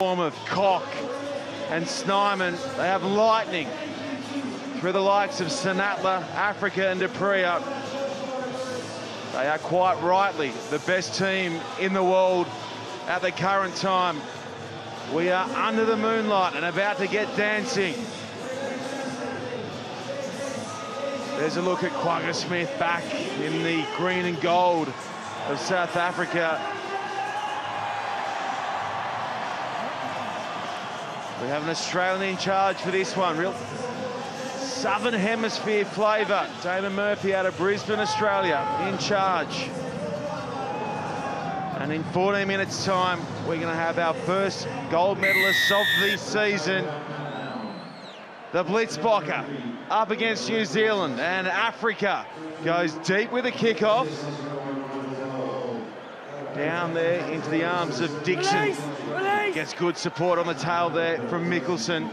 Form of Koch and Snyman. They have lightning through the likes of Sinatla, Africa and Dupria. They are quite rightly the best team in the world at the current time. We are under the moonlight and about to get dancing. There's a look at Quagga Smith back in the green and gold of South Africa. We have an Australian in charge for this one. Real Southern Hemisphere flavour. Damon Murphy out of Brisbane, Australia, in charge. And in 14 minutes' time, we're going to have our first gold medalists of the season. The Blitzbokker up against New Zealand, and Africa goes deep with a kickoff. Down there into the arms of Dixon. Gets good support on the tail there from Mickelson.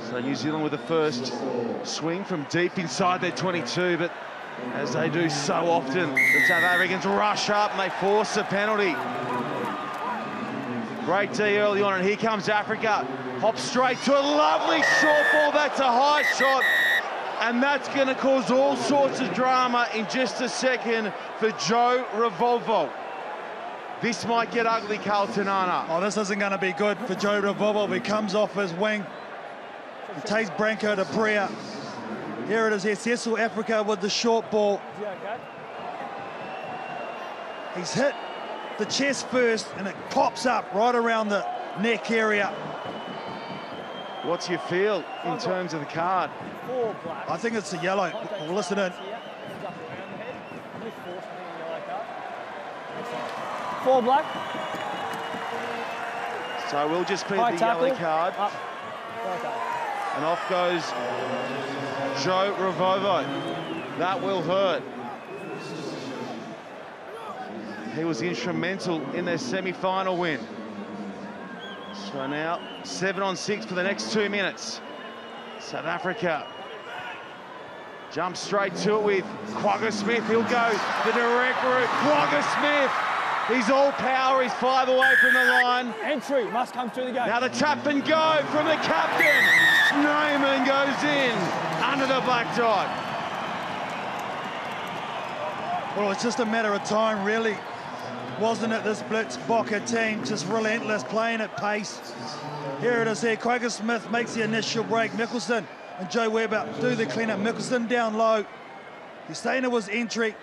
So New Zealand with the first swing from deep inside their 22, but as they do so often, the South Africans rush up and they force a penalty. Great D early on, and here comes Africa. Hops straight to a lovely short ball. That's a high shot, and that's going to cause all sorts of drama in just a second for Joe Revolvo. This might get ugly, Carlton Ana. Oh, this isn't going to be good for Joe Revolvo. He comes off his wing. He takes Branko de Brea. Here it is here, Cecil Africa with the short ball. He's hit the chest first, and it pops up right around the neck area. What's your feel in terms of the card? I think it's a yellow. We'll listen in. 4 black. So we'll just be High the tackle. yellow card. Up. Okay. And off goes Joe Revolvo. That will hurt. He was instrumental in their semi-final win. So now 7-on-6 for the next 2 minutes. South Africa jumps straight to it with Quagga Smith. He'll go the direct route. Quagga Smith. He's all power. He's 5 away from the line. Entry must come through the gate. Now the tap and go from the captain. Snowman goes in under the black dot. Well, it's just a matter of time, really. Wasn't it, this Blitzbokker team just relentless, playing at pace. Here it is here, Quagga Smith makes the initial break. Mickelson and Joe Webber do the cleanup. Mickelson down low. Usaina was entry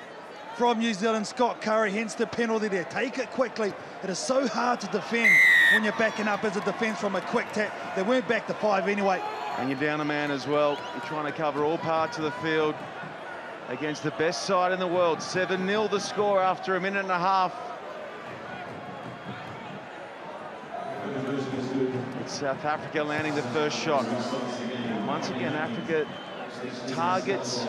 from New Zealand, Scott Curry, hence the penalty there. Take it quickly. It is so hard to defend when you're backing up as a defence from a quick tap. They weren't back to 5 anyway. And you're down a man as well. You're trying to cover all parts of the field against the best side in the world. 7-0 the score after a minute and a half. It's South Africa landing the first shot. Once again, Africa targets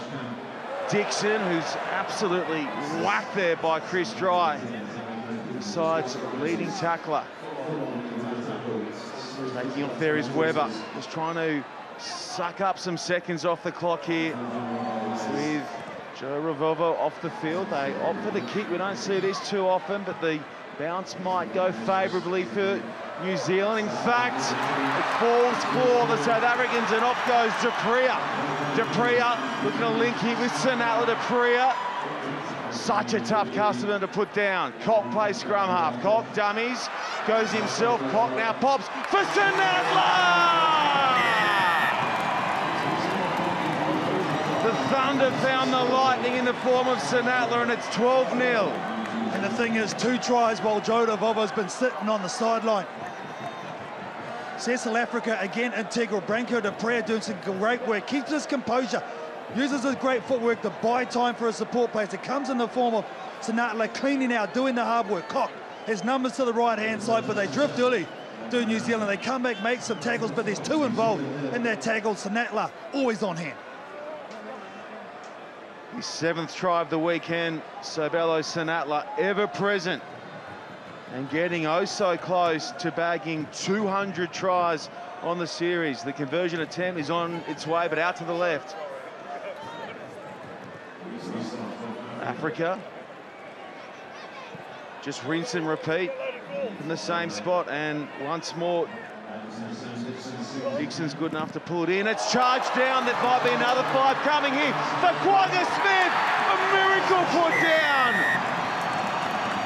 Dixon, who's absolutely whacked there by Chris Dry. Besides leading tackler. Taking off there is Webber. Just trying to suck up some seconds off the clock here with Joe Revolvo off the field. They opt for the kick. We don't see this too often, but the bounce might go favourably for New Zealand. In fact, it falls for the South Africans, and off goes Dupria. Dupria looking to link here with Sinatla. Dupria, such a tough customer to put down. Koch plays scrum half. Koch dummies, goes himself. Koch now pops for Sinatla! The Thunder found the lightning in the form of Sinatla, and it's 12-0. And the thing is, 2 tries while Joe Revolvo's been sitting on the sideline. Cecil Africa again integral. Branko de Brea doing some great work, keeps his composure, uses his great footwork to buy time for his support players. It comes in the form of Sinatla cleaning out, doing the hard work. Koch has numbers to the right-hand side, but they drift early, do New Zealand. They come back, make some tackles, but there's 2 involved in their tackles. Sinatla always on hand. His 7th try of the weekend, Sobelo Sinatla, ever present and getting oh so close to bagging 200 tries on the series. The conversion attempt is on its way, but out to the left. Africa, just rinse and repeat. in the same spot, and once more, Dixon's good enough to pull it in. It's charged down. There might be another 5 coming here for Quagga Smith. A miracle put down.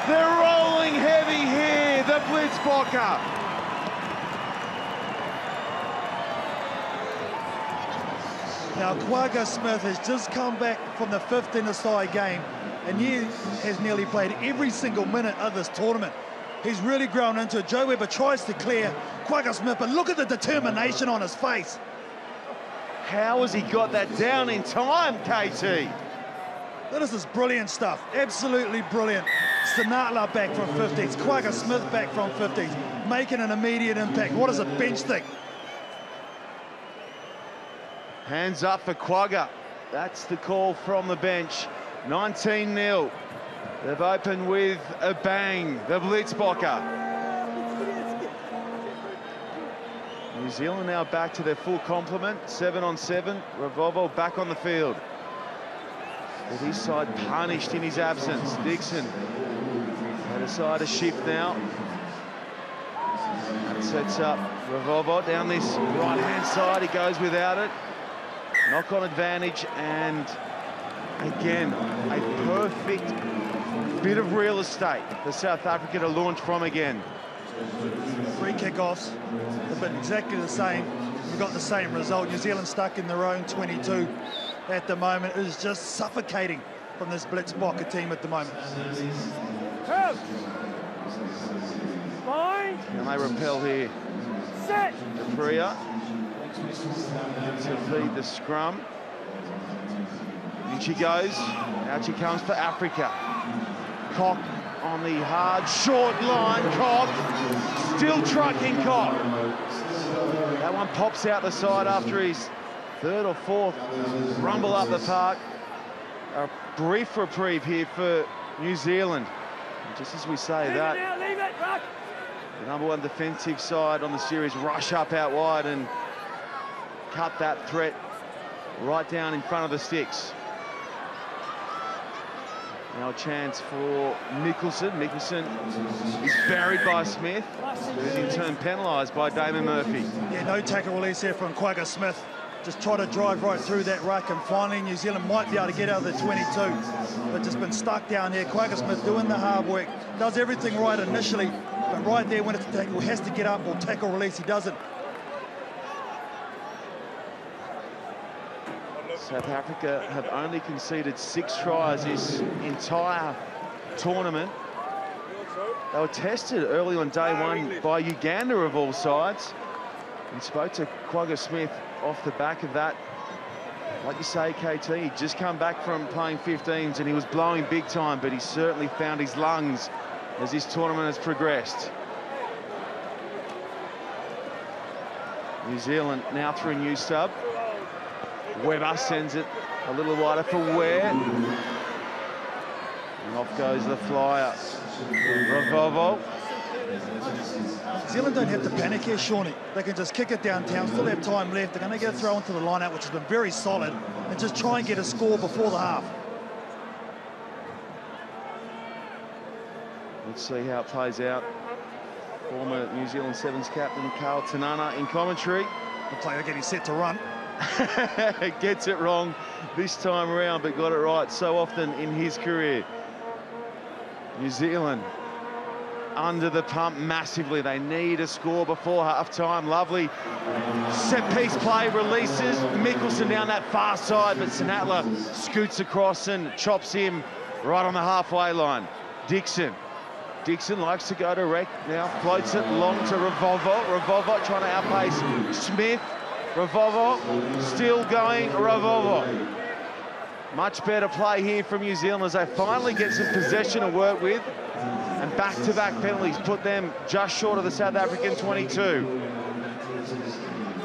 They're rolling heavy here, the Blitzbokker. Now, Quagga Smith has just come back from the 15-a-side game, and he has nearly played every single minute of this tournament. He's really grown into it. Joe Webber tries to clear Quagga Smith, but look at the determination on his face. How has he got that down in time, KT? This is brilliant stuff, absolutely brilliant. Sinatla back from 50s, Quagga Smith back from 50s, making an immediate impact. What does the bench think? Hands up for Quagga. That's the call from the bench. 19-0. They've opened with a bang, the Blitzbokker. New Zealand now back to their full complement, 7-on-7. Revolvo back on the field. With his side punished in his absence. Dixon at a side, a shift now. That sets up Revolvo down this right-hand side. He goes without it. Knock-on advantage, and again, a perfect bit of real estate for South Africa to launch from again. 3 kickoffs have been exactly the same. We've got the same result. New Zealand stuck in their own 22 at the moment. It is just suffocating from this Blitzbokker team at the moment. Fine. Can they repel here? Set. Freya to feed the scrum. In she goes. Out she comes for Africa. Cock on the hard, short line. Cock. Still trucking Cock. That one pops out the side after his 3rd or 4th rumble up the park. A brief reprieve here for New Zealand. And just as we say that, Leave it, Rock. the #1 defensive side on the series rush up out wide and cut that threat right down in front of the sticks. Now a chance for Mickelson. Mickelson is buried by Smith, who's in turn penalised by Damon Murphy. Yeah, no tackle release there from Quagga Smith. Just try to drive right through that ruck, and finally New Zealand might be able to get out of the 22, but just been stuck down here. Quagga Smith doing the hard work, does everything right initially, but right there when it's a tackle, has to get up or tackle release, he doesn't. South Africa have only conceded 6 tries this entire tournament. They were tested early on day 1 by Uganda of all sides. And spoke to Quagga Smith off the back of that. Like you say, KT, he'd just come back from playing 15s and he was blowing big time, but he certainly found his lungs as this tournament has progressed. New Zealand now through a new sub. Webber sends it a little wider for Ware. And off goes the flyer. Revolvo. New Zealand don't have to panic here, Shawnee. They can just kick it downtown, still have time left. They're going to get a throw into the line-out, which has been very solid, and just try and get a score before the half. Let's see how it plays out. Former New Zealand Sevens captain Carl Tanana in commentary. The player getting set to run. Gets it wrong this time around, but got it right so often in his career. New Zealand under the pump massively. They need a score before half-time. Lovely set-piece play, releases Mickelson down that far side, but Sinatla scoots across and chops him right on the halfway line. Dixon likes to go direct now, floats it long to Revolvo. Revolvo trying to outpace Smith. Revolvo still going. Revolvo. Much better play here from New Zealand as they finally get some possession to work with. And back-to-back penalties put them just short of the South African 22.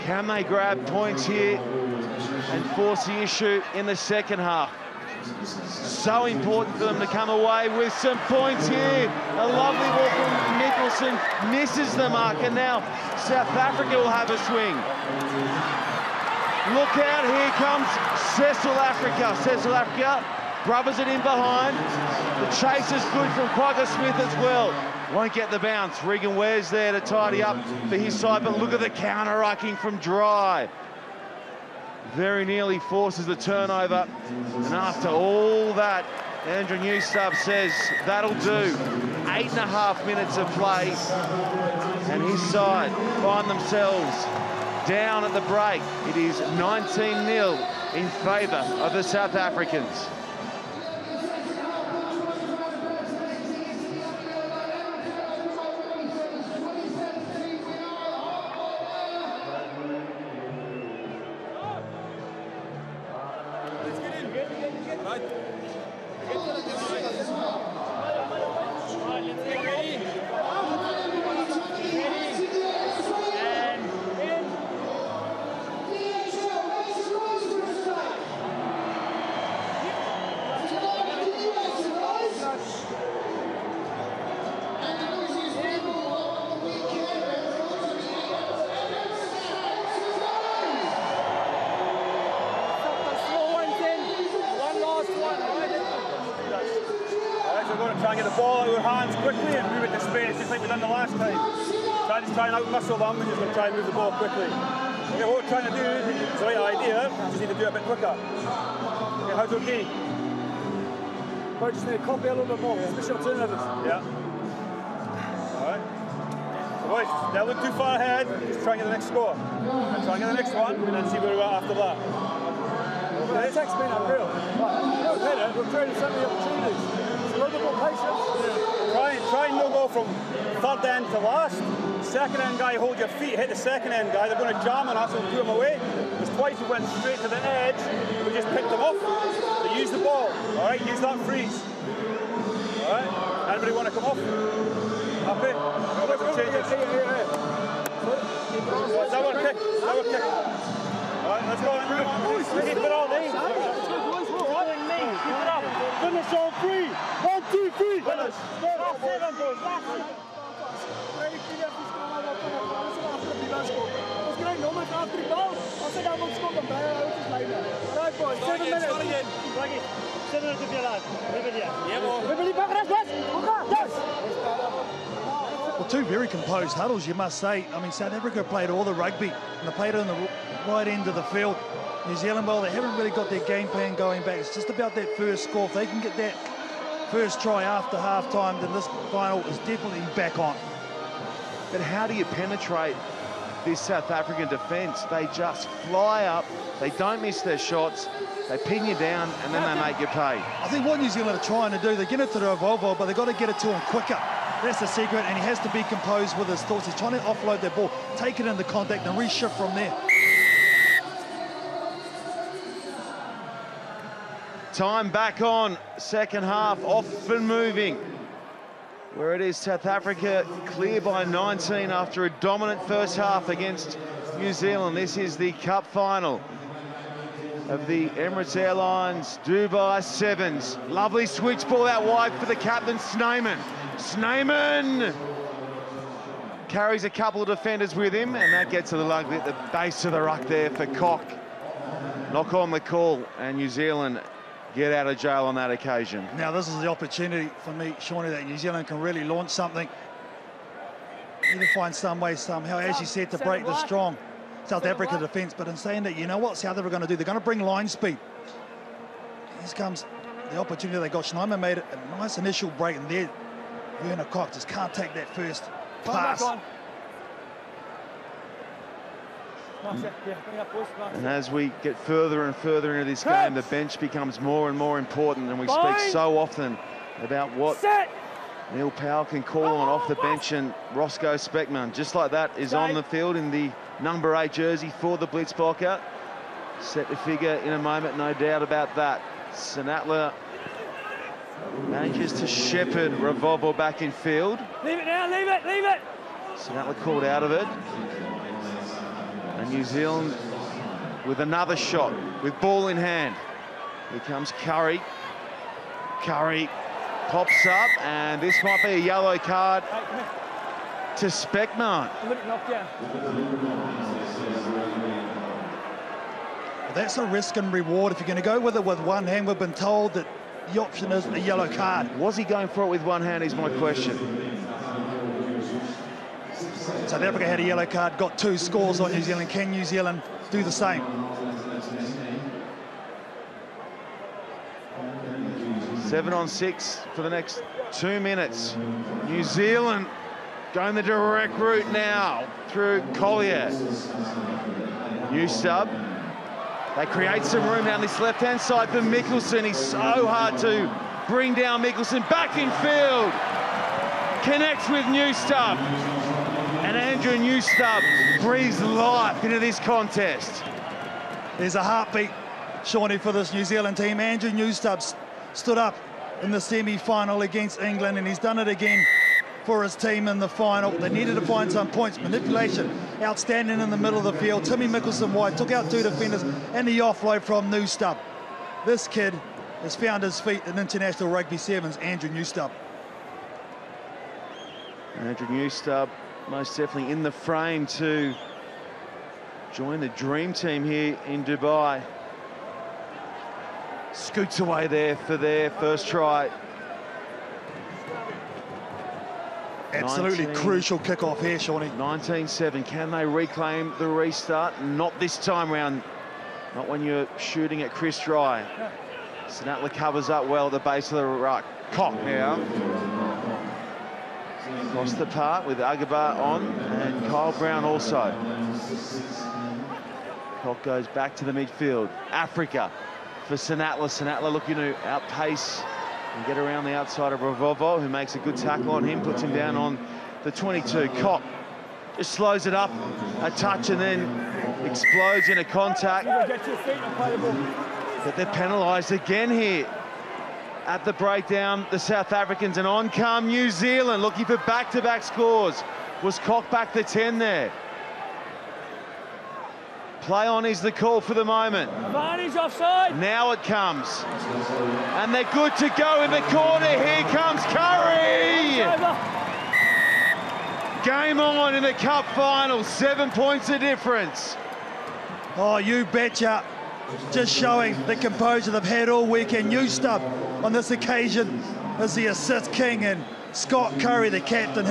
Can they grab points here and force the issue in the second half? So important for them to come away with some points here. A lovely ball from Mickelson, misses the mark, and now South Africa will have a swing. Look out, here comes Cecil Africa. Cecil Africa brubbers it in behind. The chase is good from Quagga Smith as well. Won't get the bounce. Regan Ware's there to tidy up for his side, but look at the counter-rucking from Dry. Very nearly forces the turnover. And after all that, Andrew Newstubb says that'll do. 8.5 minutes of play. And his side find themselves down at the break. It is 19-0 in favour of the South Africans. Try and get the ball out of our hands quickly and move it to space, just like we done the last time. Try and out-muscle them, we're just going to try and move the ball quickly. Okay, what we're trying to do is the right idea, we just need to do it a bit quicker. Okay, how's it okay? But just need to copy a little bit more, especially alternatives. Yeah. Alright. So boys, don't look too far ahead, just try and get the next score. And try and get the next one, and then see where we're at after that. Okay, it's actually been unreal. But we're creating so many opportunities. A little bit more patience. Try and not go from third end to last. Second end guy, hold your feet, hit the second end guy. They're going to jam on us and put them away. There's twice we went straight to the edge. We just picked them off. So use the ball. All right, use that freeze. All right. Anybody want to come off? Happy? We'll make some changes. Is that one kick? Is that one kick? All right, let's go. Keep it all in. Keep it up. Finish on 3. 1, 2, 3. Finish. Well, two very composed huddles, you must say. I mean, South Africa played all the rugby, and they played it on the right end of the field. New Zealand, well, they haven't really got their game plan going back. It's just about that first score. If they can get that first try after half-time, then this final is definitely back on. But how do you penetrate this South African defence? They just fly up, they don't miss their shots, they pin you down, and then they make you pay. I think what New Zealand are trying to do, they get it to Revolvo, but they've got to get it to him quicker. That's the secret, and he has to be composed with his thoughts. He's trying to offload that ball, take it into contact, and reshift from there. Time back on, second half, off and moving. Where it is South Africa clear by 19 after a dominant first half against New Zealand. This is the cup final of the Emirates Airlines Dubai Sevens. Lovely switch ball out wide for the captain, Snyman. Snyman carries a couple of defenders with him, and that gets to the rugby at the base of the ruck there for Koch. Knock on the call, and New Zealand get out of jail on that occasion. Now this is the opportunity for me, Shawnee, that New Zealand can really launch something. Need to find some way, somehow, as you said, to break the strong South Africa defence. But in saying that, you know what South Africa are going to do? They're going to bring line speed. Here comes the opportunity they got. Schneider made it a nice initial break, and there, Werner Koch just can't take that first pass. And as we get further and further into this game, the bench becomes more and more important, and we speak so often about what Neil Powell can call on off the bench, and Roscoe Speckman, just like that, is on the field in the number 8 jersey for the Blitzbokker. Set the figure in a moment, no doubt about that. Sinatla manages to shepherd Revolvo back in field. Leave it now, leave it, leave it! Sinatla called out of it. And New Zealand with another shot, with ball in hand. Here comes Curry. Curry pops up, and this might be a yellow card to Speckman. That's a risk and reward. If you're going to go with it with one hand, we've been told that the option is a yellow card. Was he going for it with one hand is my question. South Africa had a yellow card, got 2 scores on New Zealand. Can New Zealand do the same? Seven on 6 for the next 2 minutes. New Zealand going the direct route now through Collier. New sub. They create some room down this left-hand side for Mickelson. He's so hard to bring down. Mickelson back in field. Connects with Newstub. And Andrew Newstub breathes life into this contest. There's a heartbeat, Shawnee, for this New Zealand team. Andrew Newstub stood up in the semi-final against England, and he's done it again for his team in the final. They needed to find some points. Manipulation, outstanding in the middle of the field. Timmy Mickelson wide, took out 2 defenders, and the offload from Newstub. This kid has found his feet in international rugby sevens, Andrew Newstub. Andrew Newstub most definitely in the frame to join the dream team here in Dubai. Scoots away there for their first try. Absolutely crucial kickoff here, Shawnee. 19-7. Can they reclaim the restart? Not this time round. Not when you're shooting at Chris Dry. Sinatla covers up well at the base of the ruck. Cock now. Across the park with Agaba on and Kyle Brown also. Cock goes back to the midfield. Africa for Sinatla. Sinatla looking to outpace and get around the outside of Ravovo, who makes a good tackle on him, puts him down on the 22. Cock just slows it up a touch and then explodes into contact. But they're penalised again here at the breakdown, the South Africans, and on come New Zealand, looking for back-to-back scores. Was Cock back the 10 there? Play on is the call for the moment. Advantage offside. Now it comes. And they're good to go in the corner. Here comes Curry. Game on in the cup final. 7 points of difference. Oh, you betcha. Just showing the composure they've had all weekend. Newstub on this occasion is the assist king, and Scott Curry, the captain,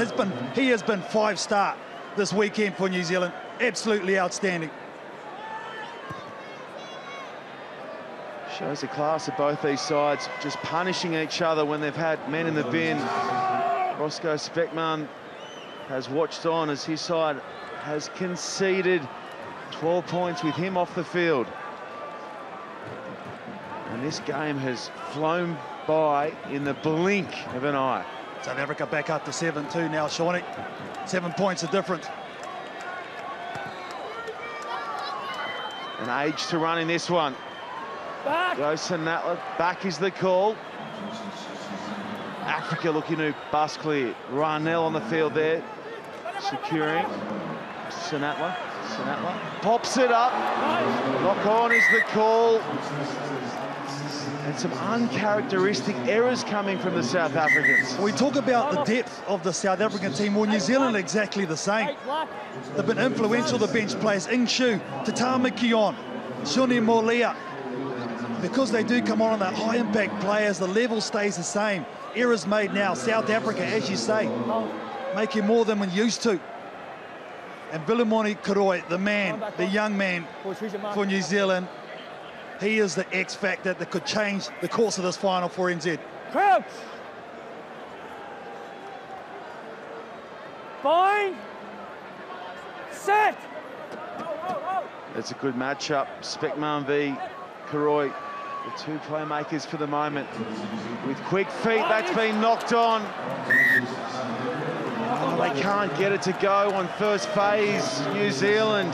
he has been 5-star this weekend for New Zealand. Absolutely outstanding. Shows the class of both these sides, just punishing each other when they've had men in the bin. Roscoe Speckman has watched on as his side has conceded 12 points with him off the field. And this game has flown by in the blink of an eye. South Africa back up to 7-2 now, Shawnee. 7 points of difference. An age to run in this one. Back. Goes Sinatla, back is the call. Africa looking to bust clear. Ranell on the field there, securing. Sinatla pops it up. Lock on is the call. And some uncharacteristic errors coming from the South Africans. We talk about the depth of the South African team. Well, New Zealand exactly the same. They've been influential, the bench players. Ingshu, Tatama Kion, Shuni Molia. Because they do come on that high impact players, the level stays the same. Errors made now. South Africa, as you say, making more than we're used to. And Vilimoni Karoi, the man, the young man for New Zealand, he is the X factor that could change the course of this final for NZ. Crouch. Bind. Set. It's a good matchup. Speckman v Karoi, the two playmakers for the moment. With quick feet, that's been knocked on. Oh, they can't get it to go on first phase, New Zealand.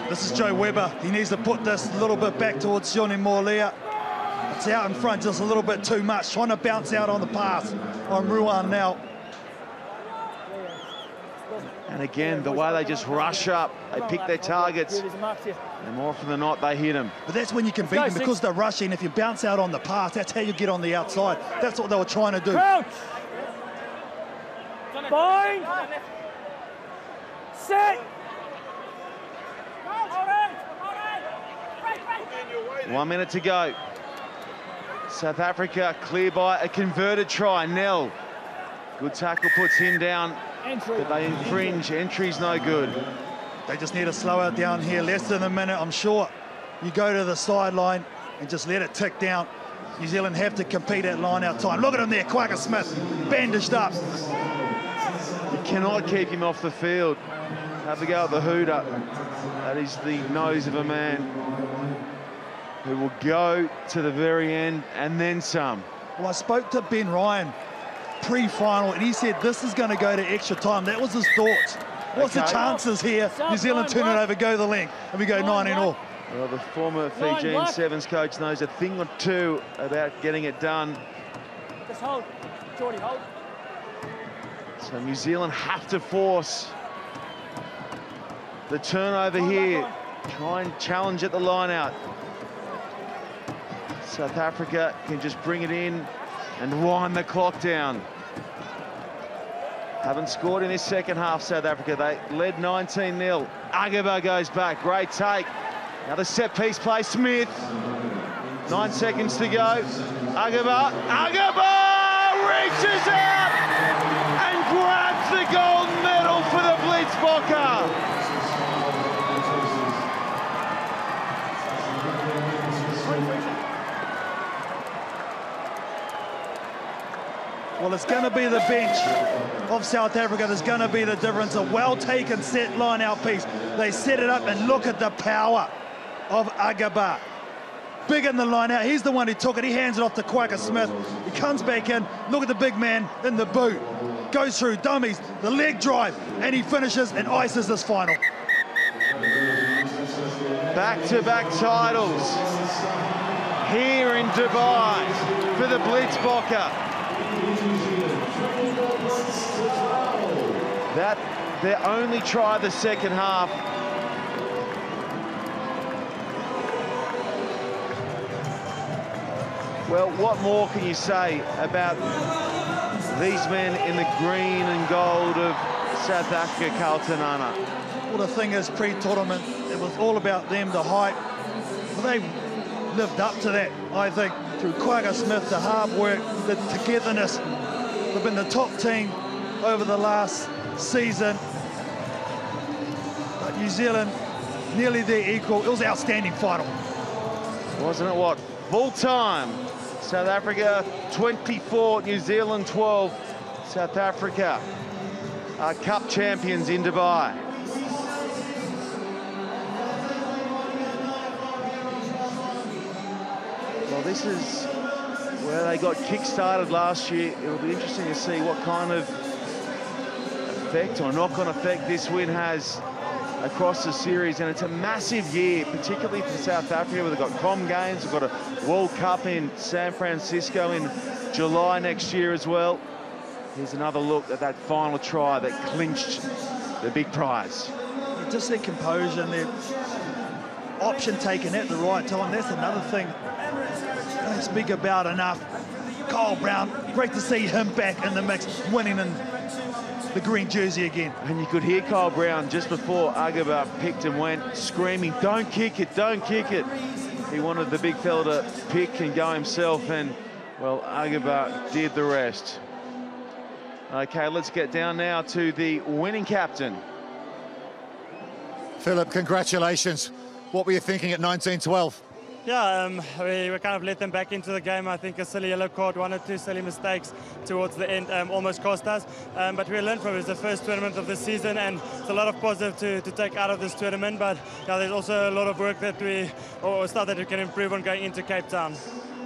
This is Joe Webber. He needs to put this a little bit back towards Johnny Molia. It's out in front just a little bit too much. Trying to bounce out on the pass on Ruan now. And again, the way they just rush up, they pick their targets, and more often than not, they hit them. But that's when you can beat them, because they're rushing. If you bounce out on the pass, that's how you get on the outside. That's what they were trying to do. Crouch. Bind. Set. 1 minute to go. South Africa clear by a converted try. Nell, good tackle, puts him down but they infringe. Entry's no good. They just need to slow it down here. Less than a minute, I'm sure. You go to the sideline and just let it tick down. New Zealand have to compete at line-out time. Look at him there, Quagga Smith, bandaged up. You cannot keep him off the field. Have a go at the hooter. That is the nose of a man who will go to the very end and then some. Well, I spoke to Ben Ryan pre-final, and he said this is going to go to extra time. That was his thoughts. What's the chances here? New Zealand turn it over, go the length, and we go 9-all. Well, the former Fijian Sevens coach knows a thing or two about getting it done. Just hold. Geordie, hold. So New Zealand have to force the turnover here. Try and challenge at the line out. South Africa can just bring it in and wind the clock down. Haven't scored in this second half, South Africa. They led 19-0. Agaba goes back, great take. Another set-piece play, Smith. 9 seconds to go. Agaba reaches out and grabs the gold medal for the Blitzbokker. Well, it's going to be the bench of South Africa. There's going to be the difference. A well-taken set line-out piece. They set it up, and look at the power of Agaba. Big in the line-out. He's the one who took it. He hands it off to Quagga Smith. He comes back in. Look at the big man in the boot. Goes through dummies, the leg drive, and he finishes and ices this final. Back-to-back titles here in Dubai for the Blitzbokker. That their only try the second half. Well, what more can you say about these men in the green and gold of South Africa, Kaltenana? Well, the thing is, pre-tournament, it was all about them, the hype. Well, they lived up to that, I think, through Quagga Smith, the hard work, the togetherness. They've been the top team over the last season. But New Zealand, nearly their equal. It was an outstanding final. Wasn't it what? Full time. South Africa 24, New Zealand 12. South Africa are cup champions in Dubai. Well, this is where they got kick-started last year. It'll be interesting to see what kind of effect or knock-on effect this win has across the series. And it's a massive year, particularly for South Africa, where they've got Com Games, they've got a World Cup in San Francisco in July next year as well. Here's another look at that final try that clinched the big prize. Just their composure and their option taken at the right time. That's another thing I don't speak about enough. Kyle Brown, great to see him back in the mix, winning in the green jersey again. And you could hear Kyle Brown just before Agaba picked and went, screaming, "Don't kick it, don't kick it." He wanted the big fella to pick and go himself, and, well, Agaba did the rest. Okay, let's get down now to the winning captain. Philip, congratulations. What were you thinking at 19-12? Yeah, we kind of let them back into the game. I think a silly yellow card, 1 or 2 silly mistakes towards the end almost cost us. But we learned from it. It's the first tournament of the season, and it's a lot of positive to take out of this tournament. But yeah, there's also a lot of work that stuff that we can improve on going into Cape Town.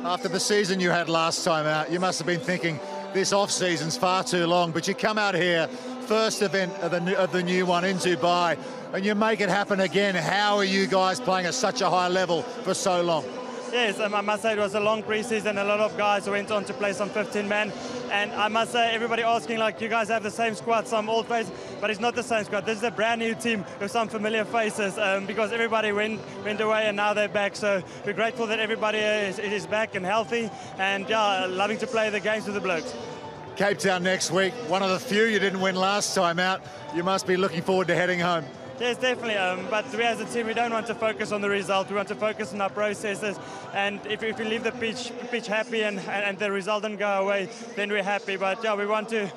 After the season you had last time out, you must have been thinking this off-season's far too long. But you come out here, first event of the new one in Dubai, and you make it happen again. How are you guys playing at such a high level for so long? Yes, I must say it was a long pre-season. A lot of guys went on to play some 15-man. And I must say, everybody asking, like, you guys have the same squad, some old faces, but it's not the same squad. This is a brand new team with some familiar faces because everybody went away and now they're back. So we're grateful that everybody is back and healthy, and yeah, loving to play the games with the Blokes. Cape Town next week, one of the few you didn't win last time out. You must be looking forward to heading home. Yes, definitely. But we as a team, we don't want to focus on the result. We want to focus on our processes. And if we leave the pitch happy and the result doesn't go away, then we're happy. But yeah, we want to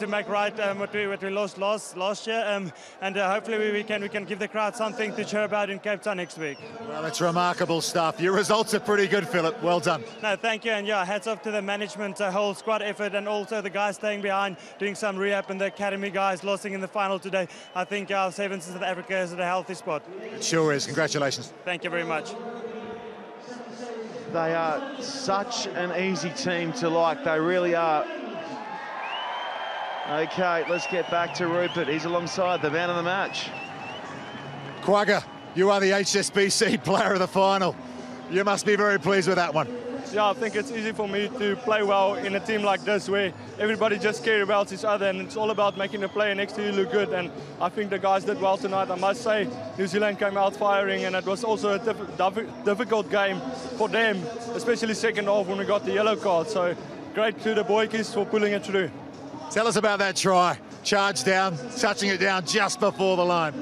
make right what we lost last year. And hopefully we can give the crowd something to cheer about in Cape Town next week. Well, it's remarkable stuff. Your results are pretty good, Philip. Well done. No, thank you. And yeah, hats off to the management, whole squad effort, and also the guys staying behind, doing some rehab, and the academy guys losing in the final today. I think our Sevens in South Africa is at a healthy spot. It sure is. Congratulations. Thank you very much. They are such an easy team to like. They really are. Okay, let's get back to Rupert. He's alongside the man of the match. Quagga, you are the HSBC player of the final. You must be very pleased with that one. Yeah, I think it's easy for me to play well in a team like this where everybody just cares about each other and it's all about making the player next to you look good. And I think the guys did well tonight. I must say New Zealand came out firing, and it was also a difficult game for them, especially second half when we got the yellow card. So great to the boykies for pulling it through. Tell us about that try. Charge down, touching it down just before the line.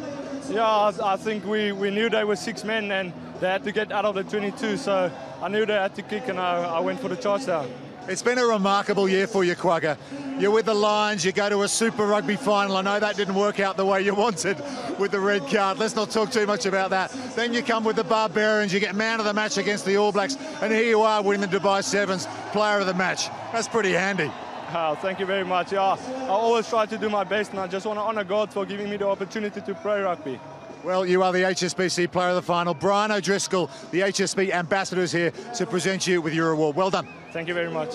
Yeah, I think we knew they were 6 men and they had to get out of the 22, so I knew they had to kick, and I went for the charge down. It's been a remarkable year for you, Quagga. You're with the Lions, you go to a Super Rugby final. I know that didn't work out the way you wanted with the red card. Let's not talk too much about that. Then you come with the Barbarians, you get man of the match against the All Blacks, and here you are winning the Dubai Sevens, player of the match. That's pretty handy. Oh, thank you very much. Yeah, I always try to do my best, and I just want to honour God for giving me the opportunity to play rugby. Well, you are the HSBC player of the final. Brian O'Driscoll, the HSB ambassador, is here to present you with your award. Well done. Thank you very much.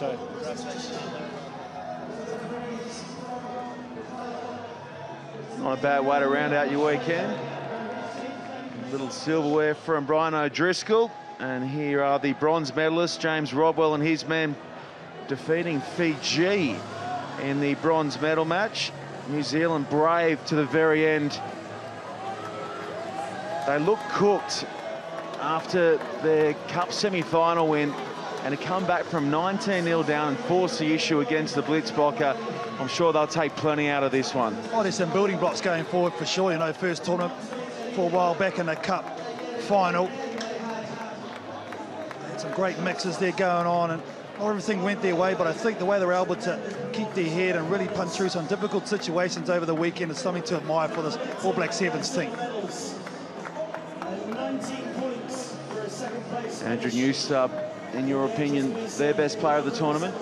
Not a bad way to round out your weekend. Little silverware from Brian O'Driscoll. And here are the bronze medalists, James Rodwell and his men defeating Fiji in the bronze medal match. New Zealand brave to the very end. They look cooked after their Cup semi-final win, and to come back from 19-0 down and force the issue against the Blitzbokker. I'm sure they'll take plenty out of this one. Oh, there's some building blocks going forward for sure. You know, first tournament for a while back in the Cup final. Had some great mixes there going on, and not everything went their way, but I think the way they were able to keep their head and really punch through some difficult situations over the weekend is something to admire for this All Black Sevens team. Andrew Newsub, in your opinion, their best player of the tournament?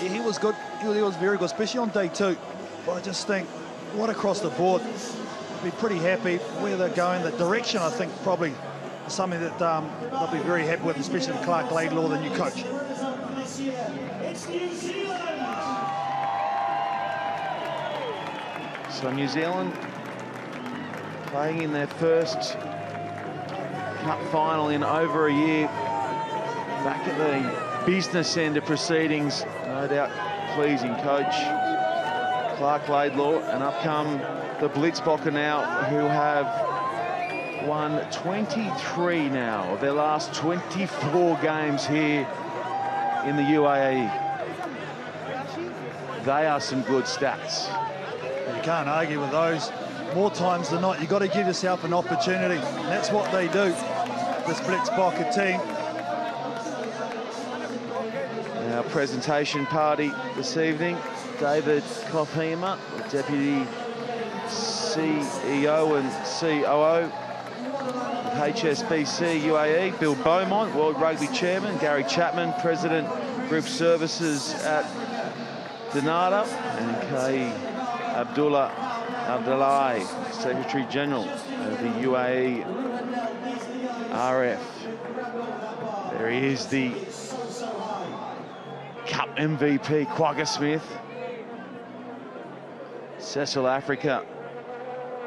Yeah, he was good. He was very good, especially on day 2. But I just think, right across the board, be pretty happy where they're going. The direction, I think, probably is something that they'll be very happy with, especially with Clark Laidlaw, the new coach. So New Zealand playing in their first Cup final in over a year, back at the business end of proceedings. No doubt pleasing coach Clark Laidlaw, and up come the Blitzbokker now, who have won 23 now of their last 24 games here in the UAE. They are some good stats. You can't argue with those. More times than not, you've got to give yourself an opportunity, and that's what they do, this Blitzbokker team. Our presentation party this evening, David Kophema, the Deputy CEO and COO of HSBC UAE, Bill Beaumont, World Rugby Chairman, Gary Chapman, President, Group Services at Donata, and Kay Abdullahi, Secretary General of the UAE RF. There he is, the Cup MVP, Quagga Smith. Cecil Africa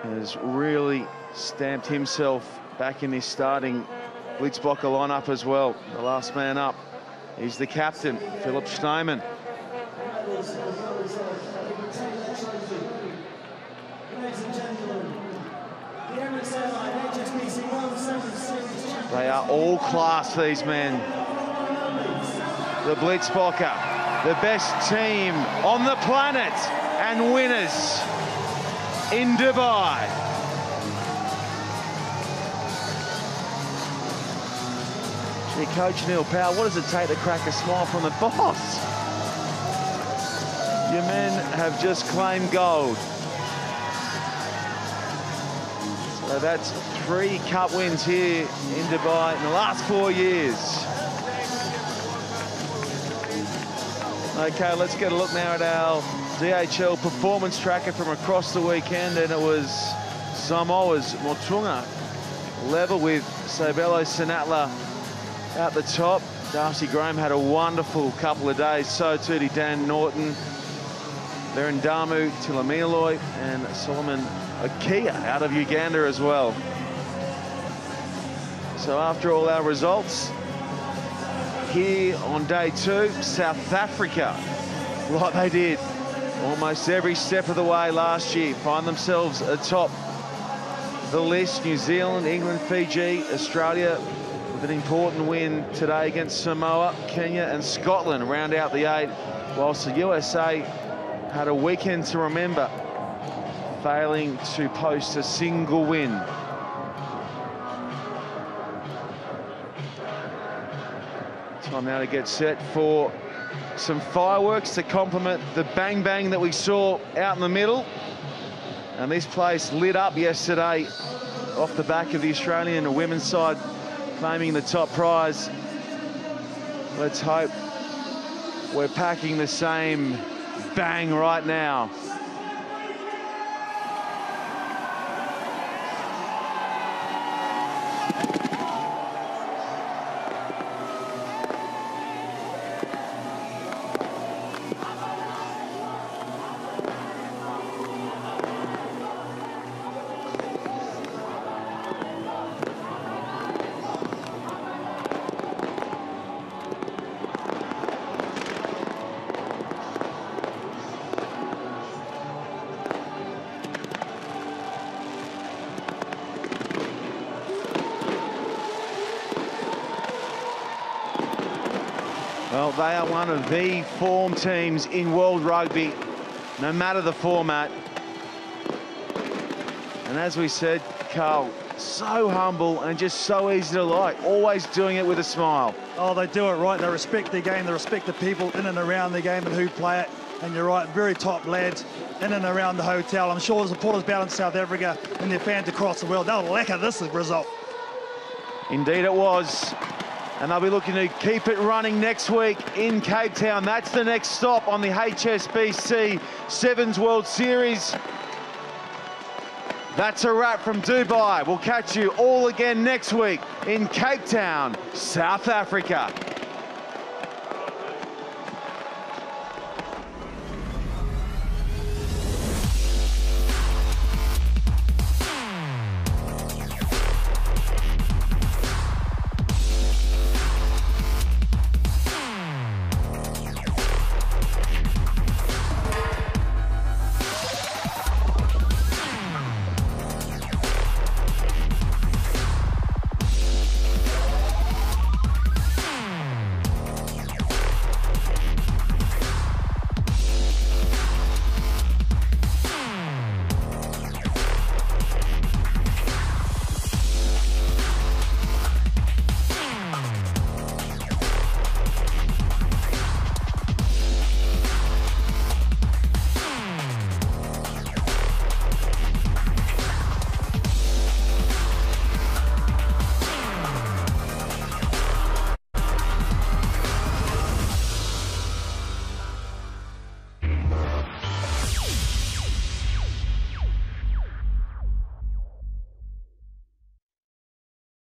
has really stamped himself back in this starting Blitzbokker lineup as well. The last man up is the captain, Philip Schneiman. They are all class, these men. The Blitzbokker, the best team on the planet and winners in Dubai. Your coach Neil Powell, what does it take to crack a smile from the boss? Your men have just claimed gold. So that's 3 cup wins here in Dubai in the last 4 years. Okay, let's get a look now at our DHL performance tracker from across the weekend, and it was Samoa's Motunga level with Sabelo Sinatla at the top. Darcy Graham had a wonderful couple of days, so too did Dan Norton, Verendamu Tilamiloi, and Solomon Okia out of Uganda as well. So after all our results, here on day 2, South Africa, like they did almost every step of the way last year, find themselves atop the list. New Zealand, England, Fiji, Australia with an important win today against Samoa. Kenya and Scotland round out the 8, whilst the USA had a weekend to remember, failing to post a single win. Time now to get set for some fireworks to complement the bang bang that we saw out in the middle. And this place lit up yesterday off the back of the Australian women's side claiming the top prize. Let's hope we're packing the same bang right now. Well, they are one of the form teams in world rugby, no matter the format. And as we said, Carl, so humble and just so easy to like, always doing it with a smile. Oh, they do it right. They respect their game. They respect the people in and around the game and who play it. And you're right, very top lads in and around the hotel. I'm sure the supporters back in South Africa and their fans across the world, they'll lacquer this result. Indeed it was. And they'll be looking to keep it running next week in Cape Town. That's the next stop on the HSBC Sevens World Series. That's a wrap from Dubai. We'll catch you all again next week in Cape Town, South Africa.